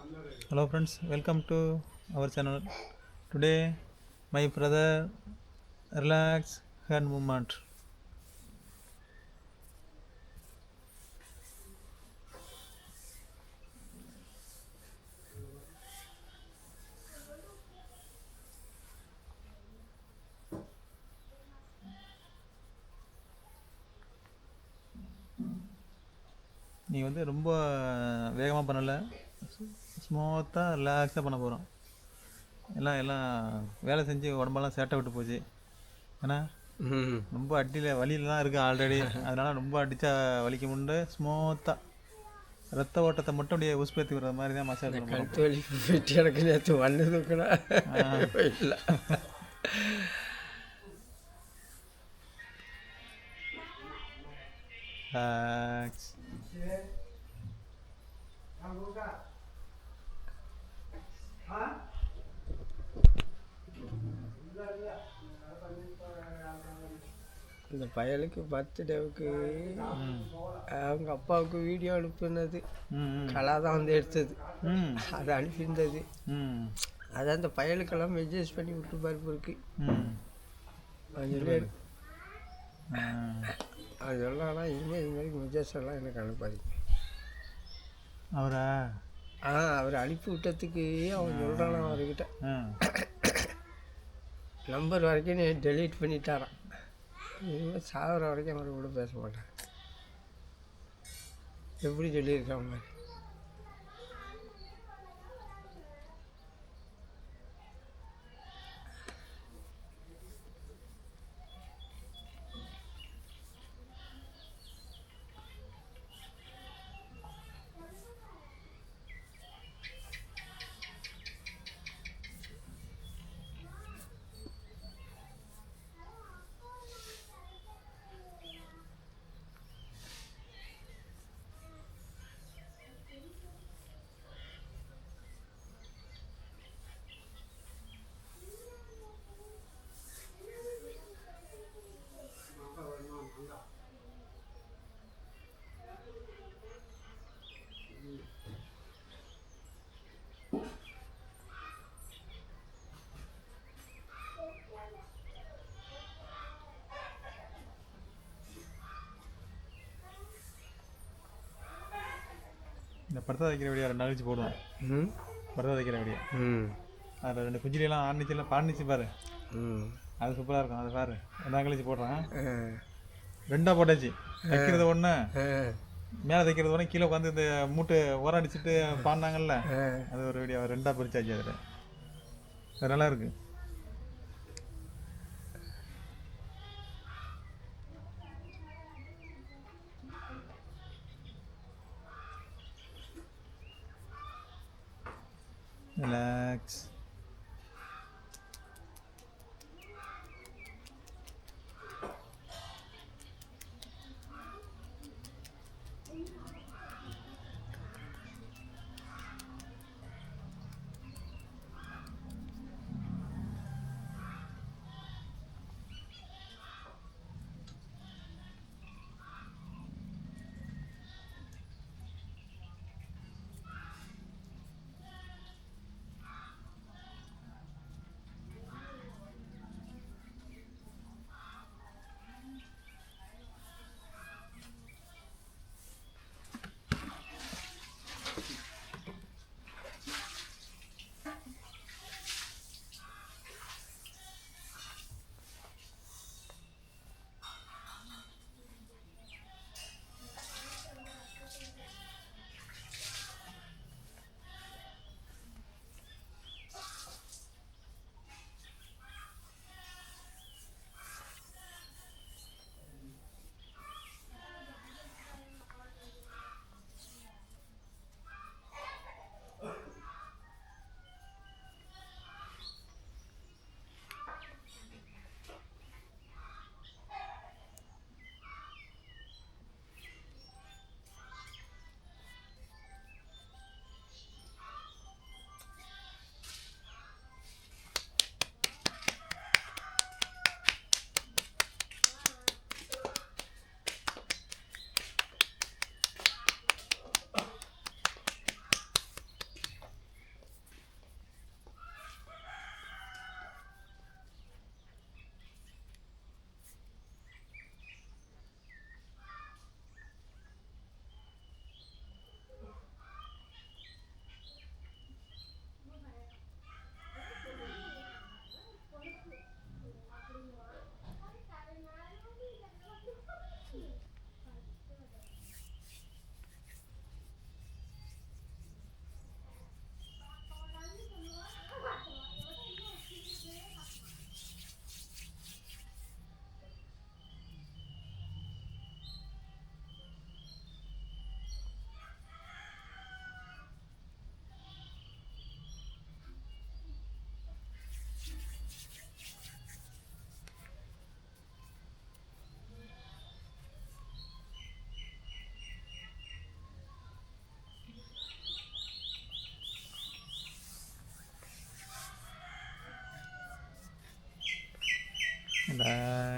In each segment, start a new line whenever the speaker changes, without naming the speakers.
Hello friends, welcome to our channel. Today my brother relax hand movement. நீ வந்து ரொம்ப வேகமாக பண்ணலை, ஸ்மூத்தாக ரிலாக்ஸாக பண்ண போகிறோம். எல்லாம் எல்லாம் வேலை செஞ்சு உடம்பெல்லாம் சேட்டை விட்டு போச்சு. ஏன்னா ரொம்ப அடியில் வலியில் தான் இருக்குது ஆல்ரெடி. அதனால் ரொம்ப அடித்தா வலிக்க முண்டு ஸ்மூத்தாக ரத்த ஓட்டத்தை மட்டும் அப்படியே உஸ்பேற்றி விடுற மாதிரி தான் மசாஜ் பண்ண போகிறோம்.
கழுத்து வலி போயிட்டு எனக்கு நேற்று வண்ணு தூக்கினா இல்லை.
ரிலாக்ஸ்.
இந்த பயலுக்கு பர்த்டேவுக்கு அவங்க அப்பாவுக்கு வீடியோ அனுப்புனது கலா தான் வந்து எடுத்தது. அதை அனுப்பியிருந்தது. அதை அந்த பயலுக்கெல்லாம் மெசேஜ் பண்ணி விட்டு பருப்பு இருக்கு. அது சொல்லி அது சொல்லலாம். இனிமேல் இது மாதிரி மெசேஜ் எல்லாம் எனக்கு அனுப்பாதீங்க.
அவரா
அவர் அனுப்பி விட்டதுக்கு அவன் சொல்கிறானா அவர்கிட்ட நம்பர் வரைக்கும் நீ டெலீட் பண்ணிட்டாரான். இனிமேல் சாகிற வரைக்கும் அவர் கூட பேச மாட்டேன். எப்படி சொல்லியிருக்கான் மாதிரி.
இந்த படுத்தா வைக்கிற வீடியோ 2 நாள் கழிச்சு போடுவேன். படுத்தா வைக்கிற வீடியோ அதில் 2 குஞ்சிலாம் ஆரணிச்சுலாம் பாடிச்சு பாரு. அது சூப்பராக இருக்கும். அதை பாரு 2 நாள் கழிச்சு போடுறேன். 2ஆக போட்டாச்சு. தைக்கிறது ஒன்று, மேலே தைக்கிறது ஒன்று, கீழே உட்காந்து இந்த மூட்டை ஓரம் அடிச்சுட்டு பாடினாங்கல்ல, அது ஒரு வீடியோ 2ஆக பிரிச்சாச்சு. அதில் அது நல்லா இருக்கு. ரிலாக்ஸ்.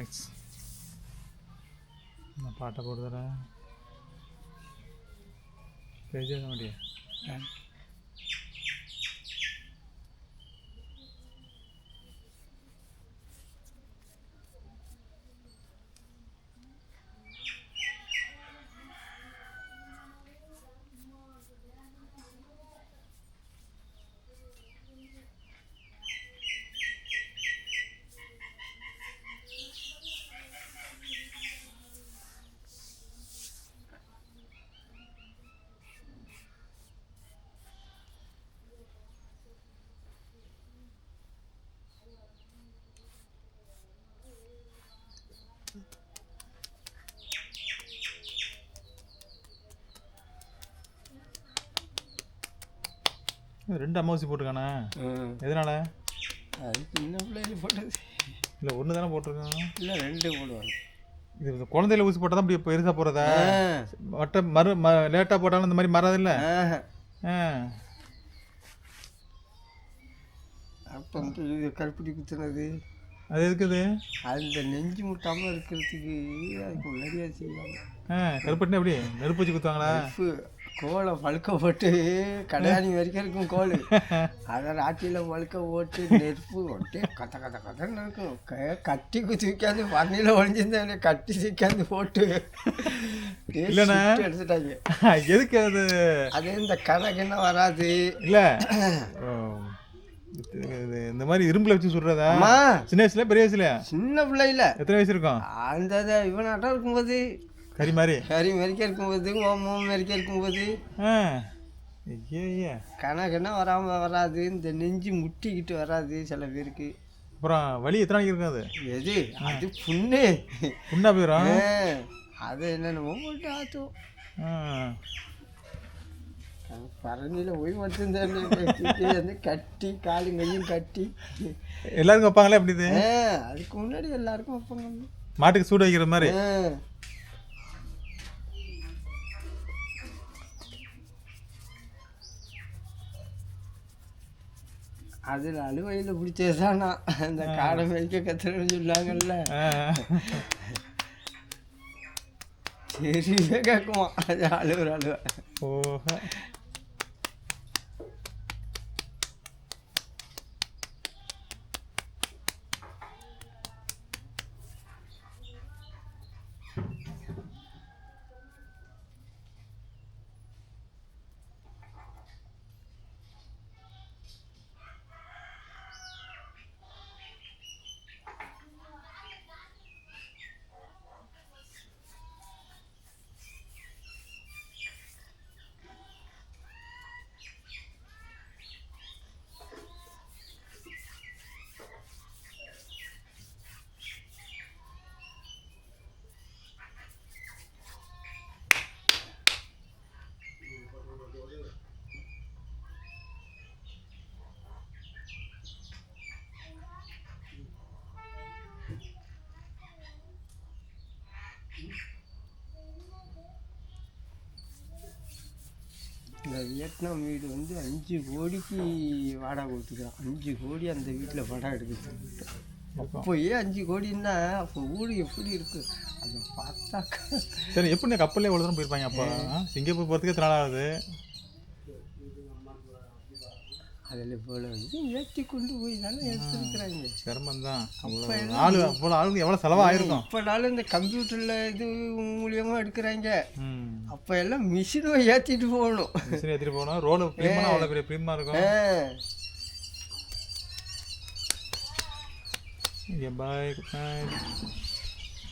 நைஸ். நான் பாட்டை போட்டு தரேன். பேஜ் மாட்டியா? ரெண்டு அமாவாசை போட்டிருக்கானே, எதனால?
அது சின்ன பிள்ளையில போட்டது.
இல்லை ஒன்று தானே போட்டிருக்காங்க.
இல்லை 2 போடுவாங்க.
இது குழந்தையில ஊசி போட்டால் தான் இப்படி பெருசாக போகிறதா? மற்ற லேட்டாக போட்டாலும் இந்த மாதிரி மறாது இல்லை.
அப்போ இது கருப்பட்டி குத்துனது
அது இருக்குது.
அந்த நெஞ்சு முட்டாமல் இருக்கிறதுக்கு அதுக்கு முன்னாடியே செய்வாங்க.
கருப்பட்டினா எப்படி நெருப்பு வச்சு குத்துவாங்களா?
கோலை பழுக்க போட்டு கடையாணி வரைக்கும் இருக்கும் கோல், அதை ராட்டியில் பழுக்க போட்டு நெருப்பு ஒட்டே கத்த கத்த கத்தன்னு இருக்கும். கட்டி தூக்காந்து பண்ணியில் ஒழிஞ்சிருந்தேன், கட்டி தூக்காந்து போட்டு
இல்லைண்ணா
எடுத்துட்டாங்க.
எதுக்கு அது?
அது இந்த கணக்கு என்ன வராது
இல்லை, இந்த மாதிரி இரும்புல வச்சு சுடுறதா? சின்ன வயசுல பெரிய வயசுல? சின்ன பிள்ளைல. எத்தனை வயசு இருக்கும்?
அந்த இவனாட்டம் இருக்கும்போது, கறி மறிக்க இருக்கும்போது, ஓமம் மறிக்க இருக்கும்போது. கணக்குன்னா வராது. இந்த நெஞ்சு முட்டிக்கிட்டு வராது சில பேருக்கு.
அப்புறம் வலி எத்தனை நாளைக்கு இருக்கும்? அது
எது? அது புண்ணா போயிடும். அது என்னென்னமோ போட்டு ஆற்றும். பரணியில் போய் மட்டும் கட்டி காலும் கையும் கட்டி
எல்லாருக்கும் வைப்பாங்களே அப்படி?
அதுக்கு முன்னாடி எல்லாருக்கும் வைப்பாங்க.
மாட்டுக்கு சூடு வைக்கிற மாதிரி.
அதில் அலுவையில் பிடிச்சதுதானா அந்த காடை மேய்க்க கத்துறன்னு சொல்லாங்கல்ல, சரியே கேட்குமா அது அழுவை.
ஓஹோ.
இந்த வியட்நாம் வீடு 5 கோடிக்கு வாடகை கொடுத்துக்கிறான். 5 கோடி அந்த வீட்டில் படம் எடுக்குது. அப்போயே 5 கோடின்னா அப்போ ஊடு எப்படி இருக்கு அதை பார்த்தாக்கா.
சரி, எப்படி கப்பல்லே எவ்வளோ தூரம் போயிருப்பாங்க? அப்போ சிங்கப்பூர் போகிறதுக்கு எத்தனை நாள் ஆகுது?
அதில் போல ஏற்றி கொண்டு போய் தானே எடுத்துருக்குறாங்க.
சிரமம் தான். அவ்வளோ ஆளுங்க எவ்வளோ செலவாக ஆயிருக்கும்.
இப்போனாலும் இந்த கம்ப்யூட்டரில் இது மூலியமாக எடுக்கிறாங்க. அப்போ எல்லாம் மிஷினை ஏற்றிட்டு போகணும்.
மிஷினை ஏற்றிட்டு போகணும். ரோடு ப்ரீமாக அவ்வளோ பெரிய ப்ரீமாக இருக்கும். பாய், குட் நைட்.